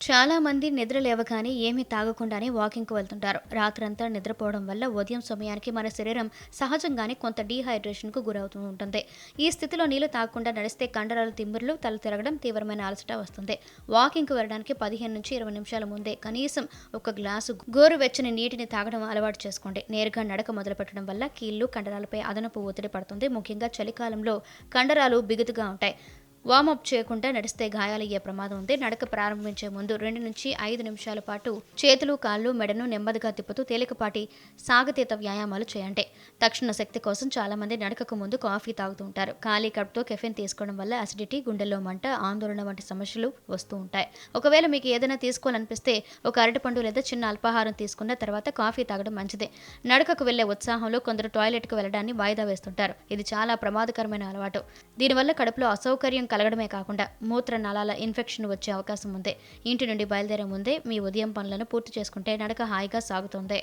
చాలా మంది నిద్ర లేవగానే ఏమీ తాగకుండానే వాకింగ్‌కు వెళ్తుంటారు. రాత్రంతా నిద్రపోవడం వల్ల ఉదయం సమయానికి మన శరీరం సహజంగానే కొంత డీహైడ్రేషన్‌కు గురవుతూ ఉంటుంది. ఈ స్థితిలో నీళ్లు తాగకుండా నడిస్తే కండరాల తిమ్మిర్లు, తల తిరగడం, తీవ్రమైన అలసట వస్తుంది. వాకింగ్‌కు వెళ్ళడానికి 15-20 నిమిషాల ముందే కనీసం ఒక గ్లాసు గోరువెచ్చని నీటిని తాగడం అలవాటు చేసుకోండి. నేరుగా నడక మొదలుపెట్టడం వల్ల కీళ్లు, కండరాలపై అదనపు ఒత్తిడి పడుతుంది. ముఖ్యంగా చలికాలంలో కండరాలు బిగుతుగా ఉంటాయి. వార్మప్ చేయకుండా నడిస్తే గాయాలయ్యే ప్రమాదం ఉంది. నడక ప్రారంభించే ముందు 2-5 నిమిషాల పాటు చేతులు, కాళ్ళు, మెడను నెమ్మదిగా తిప్పుతూ తేలికపాటి సాగతీత వ్యాయామాలు చేయండి. తక్షణ శక్తి కోసం చాలామంది నడకకు ముందు కాఫీ తాగుతూ ఉంటారు. ఖాళీ కడుపుతో కెఫెన్ తీసుకోవడం వల్ల అసిడిటీ, గుండెల్లో మంట, ఆందోళన వంటి సమస్యలు వస్తూ ఉంటాయి. ఒకవేళ మీకు ఏదైనా తీసుకోవాలనిపిస్తే ఒక అరటిపండు లేదా చిన్న అల్పాహారం తీసుకున్న తర్వాత కాఫీ తాగడం మంచిదే. నడకకు వెళ్లే ఉత్సాహంలో కొందరు టాయిలెట్‌కు వెళ్లడాన్ని వాయిదా వేస్తుంటారు. ఇది చాలా ప్రమాదకరమైన అలవాటు. దీనివల్ల కడుపులో అసౌకర్యం కలగడమే కాకుండా మూత్ర నాళాల ఇన్ఫెక్షన్ వచ్చే అవకాశం ఉంది. ఇంటి నుండి బయలుదేరే ముందే మీ ఉదయం పనులను పూర్తి చేసుకుంటే నడక హాయిగా సాగుతుంది.